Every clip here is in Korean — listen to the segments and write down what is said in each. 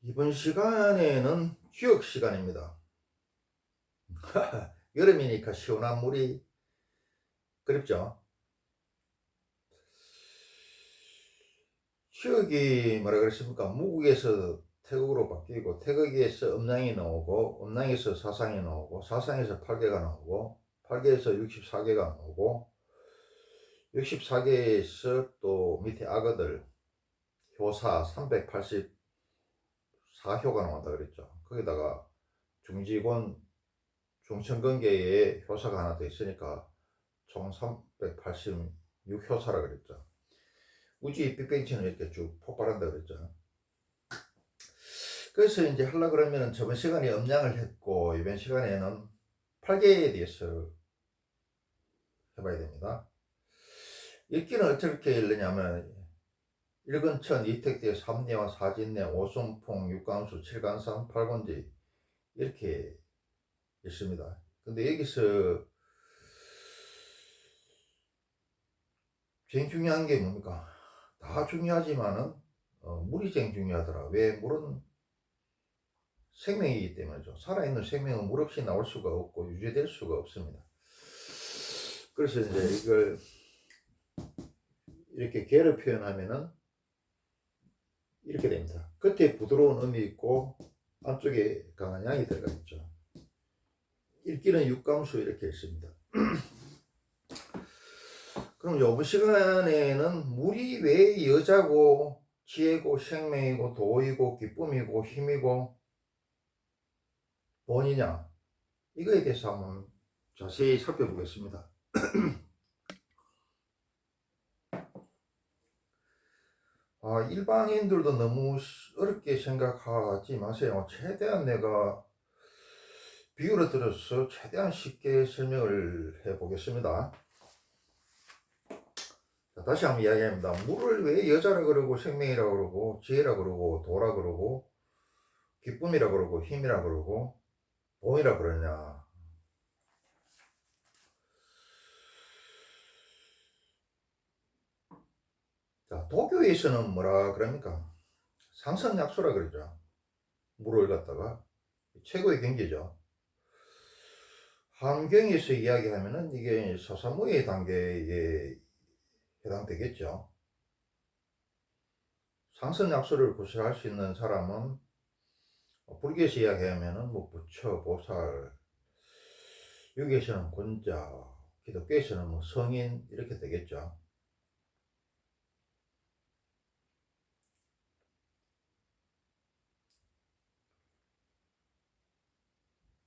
이번 시간에는 기억 시간입니다. 여름이니까 시원한 물이 그립죠. 기억이 뭐라 그랬습니까? 무국에서 태극으로 바뀌고, 태극에서 음양이 나오고, 음양에서 사상이 나오고, 사상에서 8개가 나오고, 8개에서 64개가 나오고, 64개에서 또 밑에 악어들 효사 384효가 나온다 그랬죠. 거기다가 중지권 중천근계에 효사가 하나 더 있으니까 총 386효사라 그랬죠. 우주의 빅뱅치는 이렇게 쭉 폭발한다 그랬죠. 그래서 이제 하려 그러면 저번 시간에 음양을 했고, 이번 시간에는 8개에 대해서 해봐야 됩니다. 읽기는 어떻게 읽느냐면, 일근천, 이택대, 삼내와 사진내, 오순풍, 육간수, 칠간산, 팔곤지 이렇게 있습니다. 근데 여기서 제일 중요한 게 뭡니까? 다 중요하지만은 물이 제일 중요하더라. 왜? 물은 생명이기 때문이죠. 살아있는 생명은 물 없이 나올 수가 없고 유지될 수가 없습니다. 그래서 이제 이걸 이렇게 개를 표현하면은 이렇게 됩니다. 겉에 부드러운 음이 있고 안쪽에 강한 양이 들어가 있죠. 읽기는 육감수 이렇게 있습니다. 그럼 이번 시간에는 물이 왜 여자고 지혜고 생명이고 도이고 기쁨이고 힘이고 본이냐, 이거에 대해서 한번 자세히 살펴보겠습니다. 일반인들도 너무 어렵게 생각하지 마세요. 최대한 내가 비유를 들어서 최대한 쉽게 설명을 해보겠습니다. 다시 한번 이야기합니다. 물을 왜 여자라 그러고 생명이라 그러고 지혜라 그러고 도라 그러고 기쁨이라 그러고 힘이라 그러고 봉이라 그러냐. 자, 도교에서는 뭐라 그럽니까? 상선약수라 그러죠. 물을 갖다가 최고의 경지죠. 환경에서 이야기하면은 이게 사사무의 단계에 해당되겠죠. 상선약수를 구실할 수 있는 사람은 불교에서 이야기하면은 뭐 부처, 보살, 유교에서는 군자, 기독교에서는 뭐 성인 이렇게 되겠죠.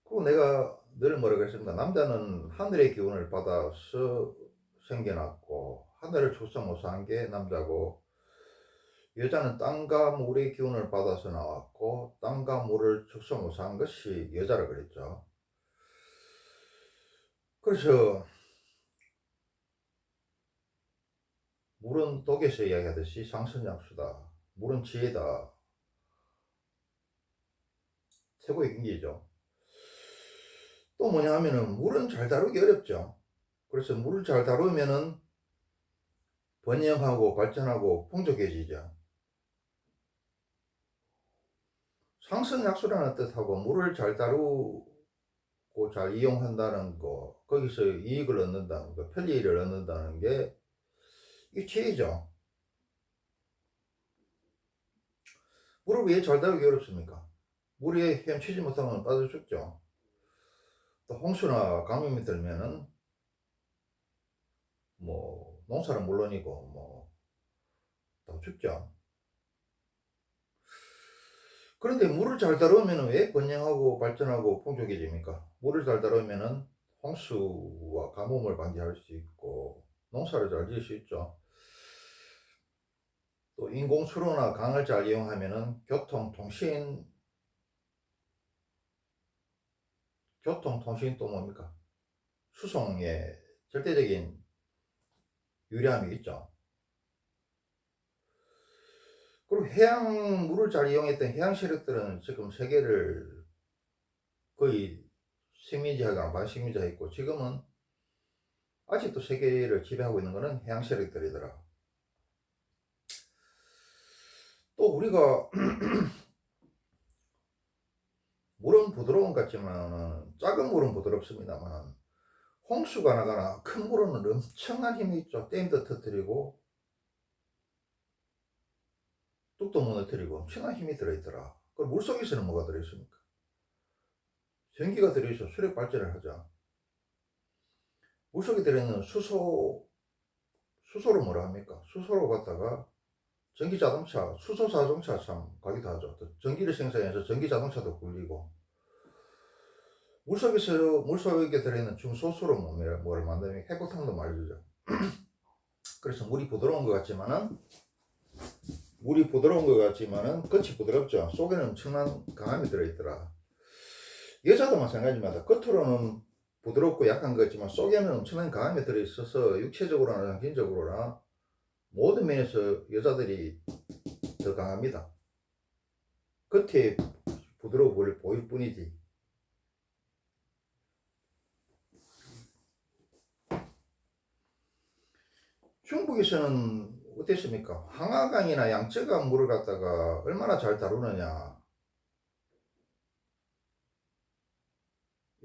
그리고 내가 늘 뭐라고 했습니다. 남자는 하늘의 기운을 받아서 생겨났고 하늘을 출생모사한 게 남자고, 여자는 땅과 물의 기운을 받아서 나왔고 땅과 물을 축성모사한 것이 여자라 그랬죠. 그래서 물은 독에서 이야기하듯이 상선약수다, 물은 지혜다, 최고의 경지죠. 또 뭐냐 하면은 물은 잘 다루기 어렵죠. 그래서 물을 잘 다루면은 번영하고 발전하고 풍족해지죠. 상선약수라는 뜻하고 물을 잘 다루고 잘 이용한다는 거, 거기서 이익을 얻는다는 거, 편리를 얻는다는 게 이게 지혜죠. 물을 왜 잘 다루기 어렵습니까? 물에 헤엄치지 못하면 빠져 죽죠. 또 홍수나 강림이 들면은 뭐 농사는 물론이고 뭐 다 죽죠. 그런데 물을 잘 다루면 왜 번영하고 발전하고 풍족해집니까? 물을 잘 다루면은 홍수와 가뭄을 방지할 수 있고 농사를 잘 지을 수 있죠. 또 인공수로나 강을 잘 이용하면은 교통, 통신 또 뭡니까? 수송에 절대적인 유리함이 있죠. 그리고 해양물을 잘 이용했던 해양 세력들은 지금 세계를 거의 식민지하거나 반식민지하고, 지금은 아직도 세계를 지배하고 있는 것은 해양 세력들이더라. 또 우리가 부드러운 것 같지만 작은 물은 부드럽습니다만 홍수가 나거나 큰 물은 엄청난 힘이 있죠. 댐도 터뜨리고 뚝도 무너뜨리고 엄청난 힘이 들어있더라. 그럼 물속에서는 뭐가 들어있습니까? 전기가 들어있어 수력 발전을 하죠. 물속에 들어있는 수소를 뭐라 합니까? 수소로 갖다가 전기자동차, 수소자동차 참 가기도 하죠. 또 전기를 생산해서 전기자동차도 굴리고 물속에 들어있는 중소수로 뭐를 만들면 해고탕도 말이죠. 그래서 물이 부드러운 것 같지만은 끝이 부드럽죠. 속에는 엄청난 강함이 들어있더라. 여자도 마찬가지입니다. 겉으로는 부드럽고 약한 것 같지만 속에는 엄청난 강함이 들어있어서 육체적으로나 정신적으로나 모든 면에서 여자들이 더 강합니다. 겉에 부드러워 보일 뿐이지. 중국에서는 어땠습니까? 황하강이나 양쯔강 물을 갖다가 얼마나 잘 다루느냐.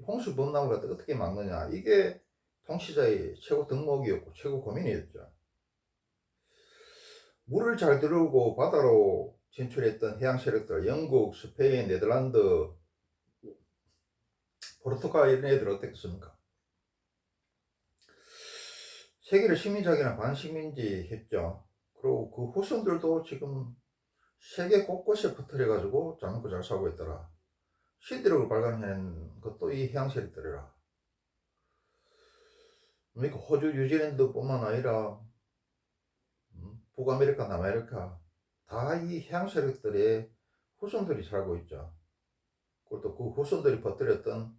홍수 범람을 갖다 어떻게 막느냐. 이게 통치자의 최고 덕목이었고 최고 고민이었죠. 물을 잘 들어오고 바다로 진출했던 해양 세력들, 영국, 스페인, 네덜란드, 포르투갈 이런 애들 어땠습니까? 세계를 식민지이나 반식민지 했죠. 그리고 그 후손들도 지금 세계 곳곳에 퍼뜨려 가지고 잘 먹고 잘 살고 있더라. 실드력을 발견해낸 것도 이 해양 세력들이라. 그러니까 호주, 뉴질랜드뿐만 아니라 북아메리카, 남아메리카 다 이 해양 세력들의 후손들이 살고 있죠. 그리고 또 그 후손들이 퍼뜨렸던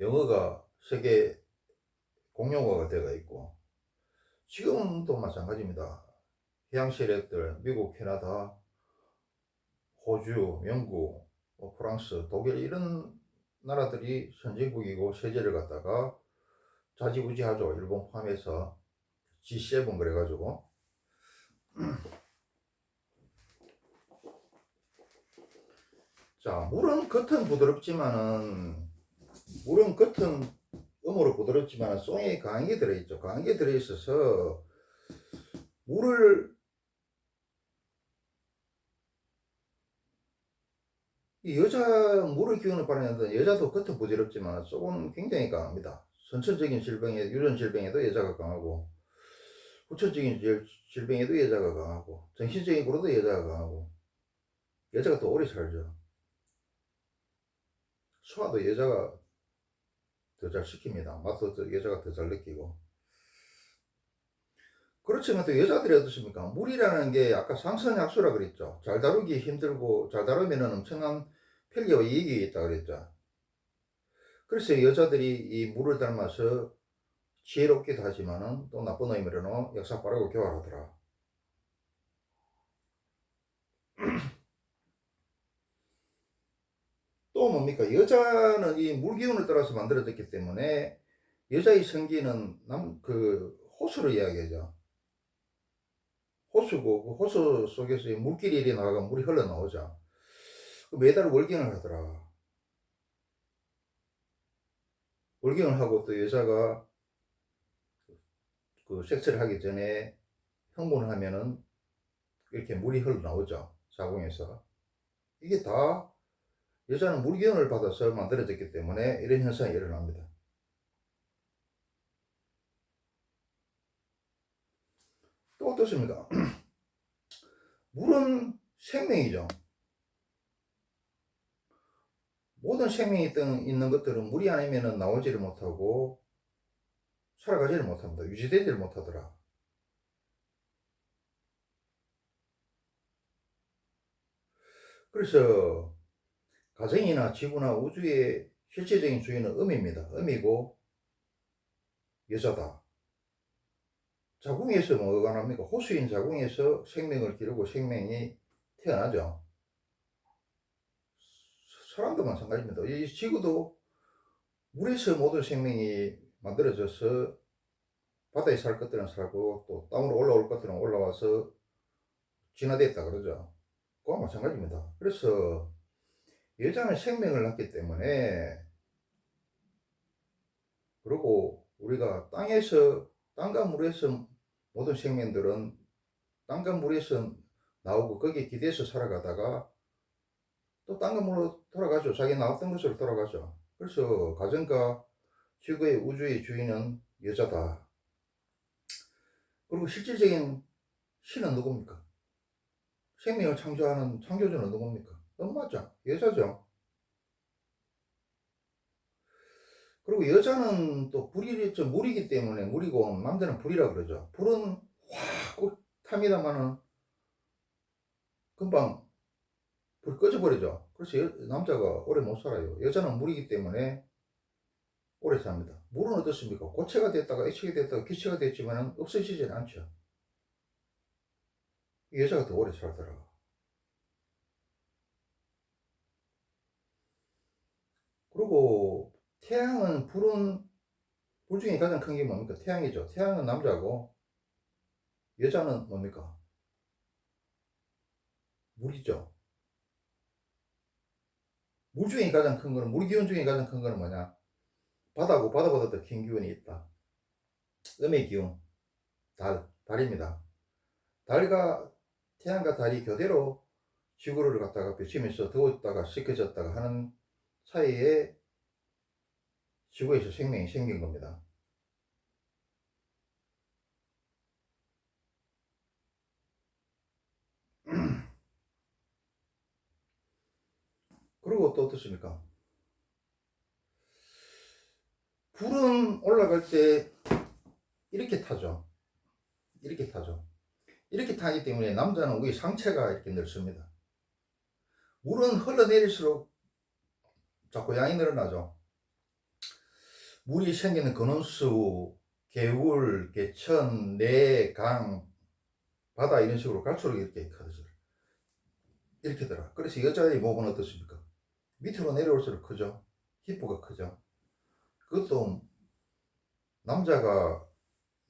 영어가 세계 공용어가 되어 있고 지금도 마찬가지입니다. 해양 세력들 미국, 캐나다, 호주, 영국, 프랑스, 독일 이런 나라들이 선진국이고 세제를 갖다가 자지우지하죠. 일본 포함해서 G7 그래가지고 자 물은 겉은 음으로 부드럽지만은 송에 강한 게 들어있죠. 강한 게 들어있어서 물을 기운을 발휘하는 여자도 겉은 부드럽지만 속은 굉장히 강합니다. 선천적인 질병에 유전 질병에도 여자가 강하고 후천적인 질병에도 여자가 강하고 정신적인 거로도 여자가 강하고 여자가 더 오래 살죠. 소화도 여자가 더 잘 시킵니다. 맛도 여자가 더 잘 느끼고. 그렇지만 또 여자들이 어떻습니까? 물이라는 게 아까 상선약수라 그랬죠. 잘 다루기 힘들고 잘 다루면 엄청난 편리와 이익이 있다 그랬죠. 그래서 여자들이 이 물을 닮아서 지혜롭기도 하지만은 또 나쁜 의미로는 역사빠르고 교활하더라. 또 뭡니까? 여자는 이 물기운을 따라서 만들어졌기 때문에 여자의 성기는 호수를 이야기하죠. 호수고 그 호수 속에서 물길이 이리 나가가 물이 흘러나오죠. 매달 월경을 하더라. 월경을 하고 또 여자가 그 섹스를 하기 전에 흥분을 하면은 이렇게 물이 흘러나오죠. 자궁에서. 이게 다 여자는 물기운을 받아서 만들어졌기 때문에 이런 현상이 일어납니다. 또 어떻습니까? 물은 생명이죠. 모든 생명이 있는 것들은 물이 아니면 나오지를 못하고 살아가지를 못합니다. 유지되지를 못하더라. 그래서 가정이나 지구나 우주의 실체적인 주인은 음입니다. 음이고 여자다. 자궁에서 뭐가 납니까? 호수인 자궁에서 생명을 기르고 생명이 태어나죠. 사람도 마찬가지입니다. 이 지구도 물에서 모든 생명이 만들어져서 바다에 살 것들은 살고 또 땅으로 올라올 것들은 올라와서 진화됐다 그러죠. 그와 마찬가지입니다. 그래서 여자는 생명을 낳기 때문에, 그리고 우리가 땅과 물에서 모든 생명들은 땅과 물에서 나오고 거기에 기대서 살아가다가 또 땅과 물로 돌아가죠. 자기 나왔던 곳으로 돌아가죠. 그래서 가정과 지구의 우주의 주인은 여자다. 그리고 실질적인 신은 누굽니까? 생명을 창조하는 창조주는 누굽니까? 엄마죠. 여자죠. 그리고 여자는 또 물이기 때문에, 물이고 남자는 불이라 그러죠. 불은 확 탑니다마는 금방 불 꺼져버리죠. 그래서 남자가 오래 못 살아요. 여자는 물이기 때문에 오래 삽니다. 물은 어떻습니까? 고체가 됐다가 액체가 됐다가 기체가 됐지만 없어지지는 않죠. 여자가 더 오래 살더라. 그리고 불 중에 가장 큰 게 뭡니까? 태양이죠. 태양은 남자고 여자는 뭡니까? 물이죠. 물 기운 중에 가장 큰 거는 뭐냐? 바다고, 바다보다 더 큰 기운이 있다. 음의 기운, 달입니다. 태양과 달이 교대로 지구를 갖다가 비추면서 더웠다가 식혀졌다가 하는 사이에 지구에서 생명이 생긴 겁니다. 그리고 또 어떻습니까? 불은 올라갈 때 이렇게 타죠. 이렇게 타죠. 이렇게 타기 때문에 남자는 우리 상체가 이렇게 넓습니다. 물은 흘러내릴수록 자꾸 양이 늘어나죠. 물이 생기는 근원수, 개울, 개천, 내, 강, 바다 이런 식으로 갈수록 이렇게 커져. 이렇게 들어. 그래서 여자의 몸은 어떻습니까? 밑으로 내려올수록 크죠. 힙부가 크죠. 그것도 남자가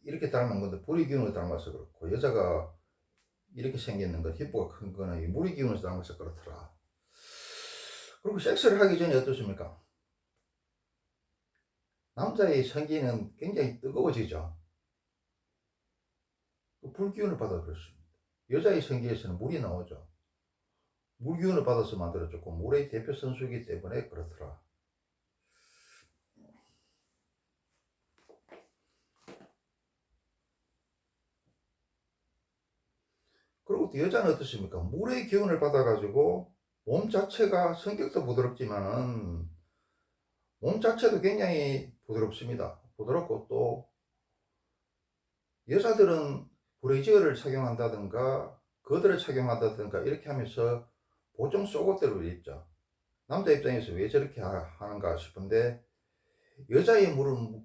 이렇게 닮은 건데 불의 기운을 닮아서 그렇고, 여자가 이렇게 생겼는 건 힙부가 큰 거는 물의 기운을 닮아서 그렇더라. 그리고 섹스를 하기 전에 어떻습니까? 남자의 성기는 굉장히 뜨거워지죠. 불기운을 받아 그렇습니다. 여자의 성기에서는 물이 나오죠. 물기운을 받아서 만들어졌고 물의 대표 선수이기 때문에 그렇더라. 그리고 또 여자는 어떻습니까? 물의 기운을 받아가지고 몸 자체가 성격도 부드럽지만은 몸 자체도 굉장히 부드럽습니다. 부드럽고 또 여자들은 브래지어를 착용한다든가 거드를 착용한다든가 이렇게 하면서 보정 속옷들을 입죠. 남자 입장에서 왜 저렇게 하는가 싶은데, 여자의 물은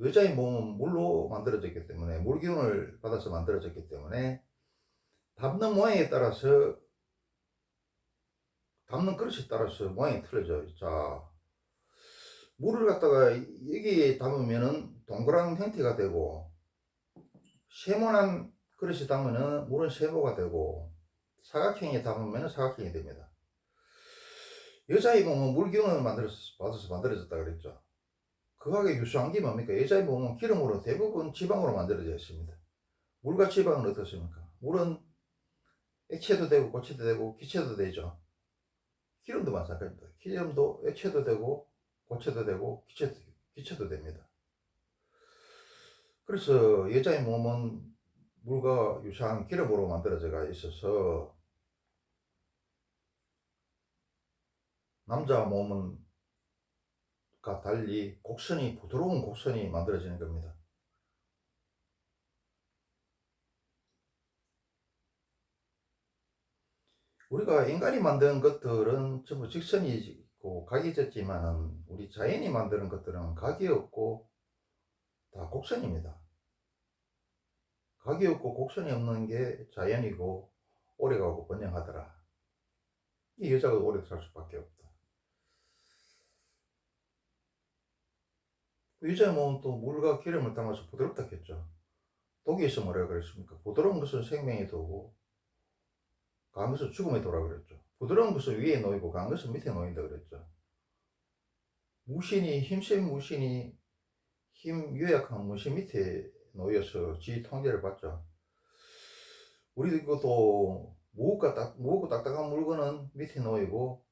여자의 몸은 물로 만들어졌기 때문에, 물기운을 받아서 만들어졌기 때문에 담는 모양에 따라서, 담는 그릇에 따라서 모양이 틀려져. 자, 물을 갖다가 여기에 담으면은 동그란 형태가 되고, 세모난 그릇에 담으면 물은 세모가 되고, 사각형에 담으면 사각형이 됩니다. 여자의 몸은 물기운을 받아서 만들어졌다 그랬죠. 그하게 유사한 게 뭡니까? 여자의 몸은 기름으로 대부분 지방으로 만들어져 있습니다. 물과 지방은 어떻습니까? 물은 액체도 되고 고체도 되고 기체도 되죠. 기름도 마찬가지입니다. 기름도 액체도 되고 고체도 되고 기체도 됩니다. 그래서 여자의 몸은 물과 유사한 기름으로 만들어져 있어서 남자 몸은 과 달리 부드러운 곡선이 만들어지는 겁니다. 우리가 인간이 만든 것들은 전부 직선이고 각이 졌지만은 우리 자연이 만드는 것들은 각이 없고 다 곡선입니다. 각이 없고 곡선이 없는 게 자연이고 오래가고 번영하더라. 이 여자가 오래 살 수밖에 없다. 여자의 몸은 또 물과 기름을 담아서 부드럽다 했죠. 독일에서 뭐라 그랬습니까? 부드러운 것은 생명의 도고 강한 것은 죽음의 도라 그랬죠. 부드러운 것은 위에 놓이고 강한 것은 밑에 놓인다 그랬죠. 무신이 힘센 무신이 힘 유약한 무신 밑에 놓여서 지 통제를 받죠. 우리도 무겁고 딱딱한 물건은 밑에 놓이고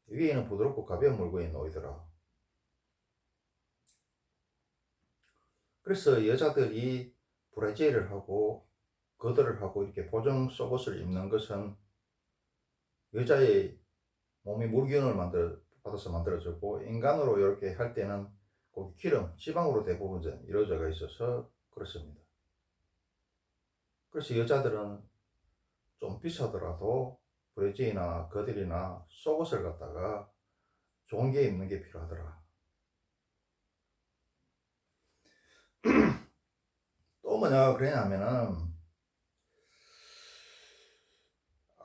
위에는 부드럽고 가벼운 물건이 놓이더라. 그래서 여자들이 브라지를 하고 거들을 하고 이렇게 보정 속옷을 입는 것은 여자의 몸이 물기운을 받아서 만들어졌고, 인간으로 이렇게 할 때는 고기 기름, 지방으로 대부분 이루어져 있어서 그렇습니다. 그래서 여자들은 좀 비싸더라도 브래지나 거들이나 속옷을 갖다가 좋은 게 입는 게 필요하더라. 또 뭐냐 그러냐면은,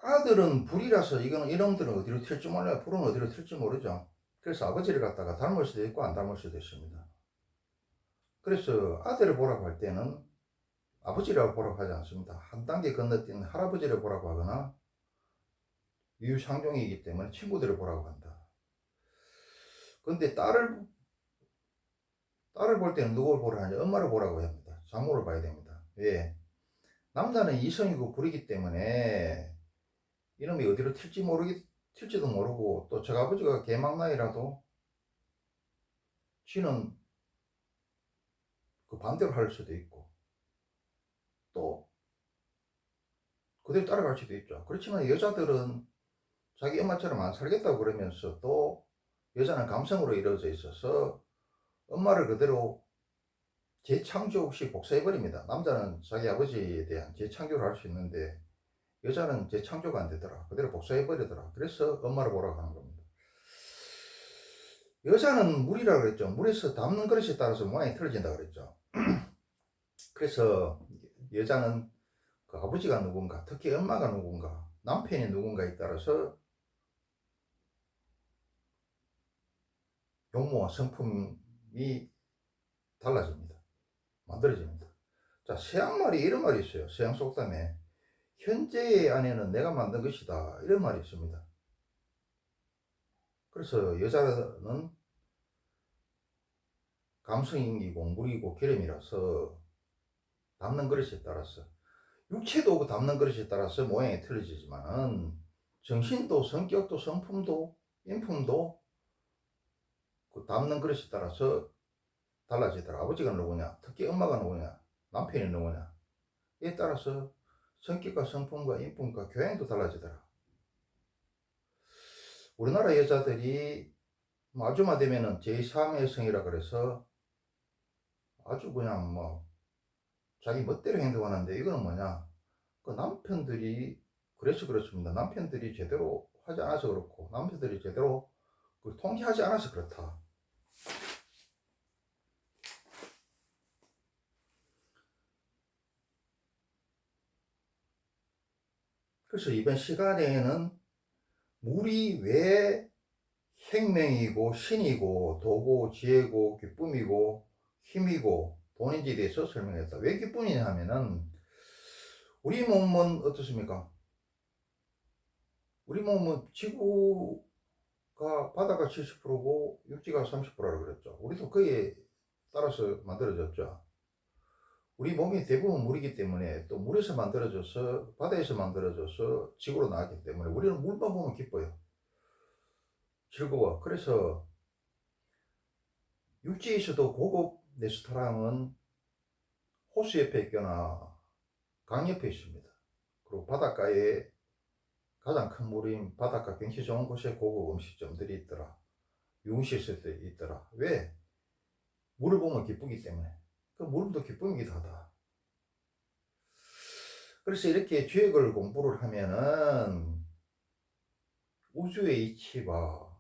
아들은 불이라서 이거는 이놈들은 어디로 튈지 몰라요. 불은 어디로 튈지 모르죠. 그래서 아버지를 갖다가 닮을 수도 있고 안 닮을 수도 있습니다. 그래서 아들을 보라고 할 때는 아버지라고 보라고 하지 않습니다. 한 단계 건너뛴 할아버지를 보라고 하거나 유상종이기 때문에 친구들을 보라고 한다. 그런데 딸을 볼 때는 누굴 보라 하냐? 엄마를 보라고 합니다. 장모를 봐야 됩니다. 왜? 남자는 이성이고 불이기 때문에 이놈이 어디로 튈지도 모르고, 또 저 아버지가 개망나이라도 지는 그 반대로 할 수도 있고 또 그대로 따라갈 수도 있죠. 그렇지만 여자들은 자기 엄마처럼 안 살겠다고 그러면서, 또 여자는 감성으로 이루어져 있어서 엄마를 그대로 재창조식 복사해버립니다. 남자는 자기 아버지에 대한 재창조를 할 수 있는데 여자는 재창조가 안 되더라. 그대로 복사해버리더라. 그래서 엄마를 보라고 하는 겁니다. 여자는 물이라고 그랬죠. 물에서 담는 그릇에 따라서 모양이 틀어진다 그랬죠. 그래서 여자는 그 아버지가 누군가, 특히 엄마가 누군가, 남편이 누군가에 따라서 용모와 성품이 달라집니다. 만들어집니다. 자, 서양말이 이런 말이 있어요. 서양 속담에 현재의 아내는 내가 만든 것이다, 이런 말이 있습니다. 그래서 여자는 감성이고 물이고 기름이라서 담는 그릇에 따라서, 육체도 그 담는 그릇에 따라서 모양이 틀려지지만 정신도 성격도 성품도 인품도 그 담는 그릇에 따라서 달라지더라. 아버지가 누구냐, 특히 엄마가 누구냐, 남편이 누구냐, 이에 따라서 성격과 성품과 인품과 교양도 달라지더라. 우리나라 여자들이 아주마 되면은 제3의 성이라 그래서 아주 그냥 뭐 자기 멋대로 행동하는데, 이거는 뭐냐, 그 남편들이 그래서 그렇습니다. 남편들이 제대로 하지 않아서 그렇고, 남편들이 제대로 통제하지 않아서 그렇다. 그래서 이번 시간에는 물이 왜 생명이고 신이고 도고 지혜고 기쁨이고 힘이고 돈인지에 대해서 설명했다. 왜 기쁨이냐 하면은, 우리 몸은 어떻습니까? 우리 몸은 지구가 바다가 70%고 육지가 30%라고 그랬죠. 우리도 그에 따라서 만들어졌죠. 우리 몸이 대부분 물이기 때문에, 또 물에서 만들어져서 바다에서 만들어져서 지구로 나왔기 때문에 우리는 물만 보면 기뻐요. 즐거워. 그래서 육지에서도 고급 레스토랑은 호수 옆에 있거나 강 옆에 있습니다. 그리고 바닷가에 가장 큰 물인 바닷가 경치 좋은 곳에 고급 음식점들이 있더라. 유흥시설도 있더라. 왜? 물을 보면 기쁘기 때문에. 그 물도 기쁨이기도 하다. 그래서 이렇게 주역을 공부를 하면은 우주의 이치와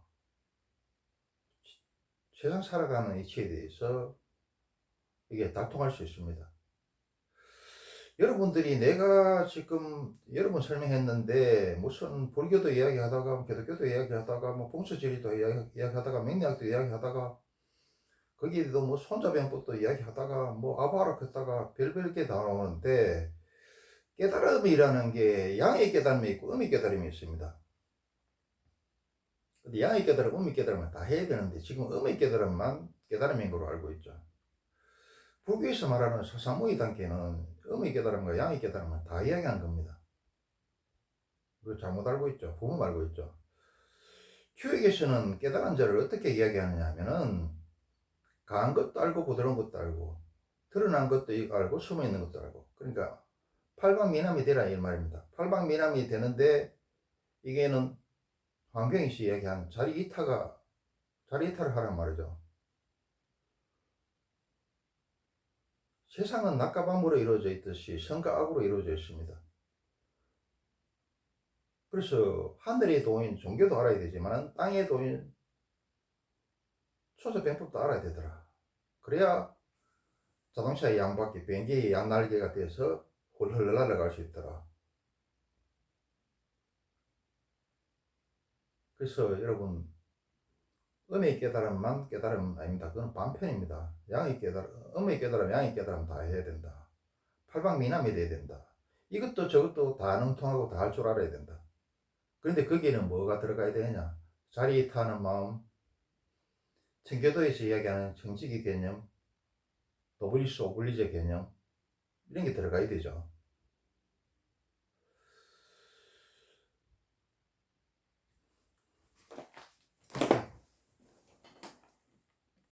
세상 살아가는 이치에 대해서 이게 다통할 수 있습니다. 여러분들이 내가 지금 여러 번 설명했는데, 무슨 불교도 이야기하다가 기독교도 이야기하다가 뭐 풍수지리도 이야기하다가 명리학도 이야기하다가 거기에도 뭐 손자병법도 이야기하다가 뭐 아바라 걷다가 별별 게 다 나오는데, 깨달음이라는 게 양의 깨달음이 있고 음의 깨달음이 있습니다. 근데 양의 깨달음, 음의 깨달음을 다 해야 되는데 지금 음의 깨달음만 깨달음인 걸로 알고 있죠. 불교에서 말하는 서사무의 단계는 음의 깨달음과 양의 깨달음을 다 이야기하는 겁니다. 그거 잘못 알고 있죠. 부분 알고 있죠. 교육에서는 깨달은 자를 어떻게 이야기하느냐 하면은 강한 것도 알고 부드러운 것도 알고 드러난 것도 알고 숨어있는 것도 알고, 그러니까 팔방미남이 되라 이 말입니다. 팔방미남이 되는데 이게는 환경에서 이야기한 자리 이탈을 하란 말이죠. 세상은 낮과 밤으로 이루어져 있듯이 선과 악으로 이루어져 있습니다. 그래서 하늘의 도인 종교도 알아야 되지만 땅의 도인 초소병법도 알아야 되더라. 그래야 자동차의 양바퀴, 비행기의 양날개가 돼서 훌훌 날아갈 수 있더라. 그래서 여러분, 음의 깨달음만 깨달음 아닙니다. 그건 반편입니다. 양의 깨달음, 음의 깨달음, 양의 깨달음 다 해야 된다. 팔방미남이 돼야 된다. 이것도 저것도 다 능통하고 다 할 줄 알아야 된다. 그런데 거기에는 뭐가 들어가야 되느냐? 자리 타는 마음, 청교도에서 이야기하는 청지기 개념, 노블리스 오블리제 개념, 이런 게 들어가야 되죠.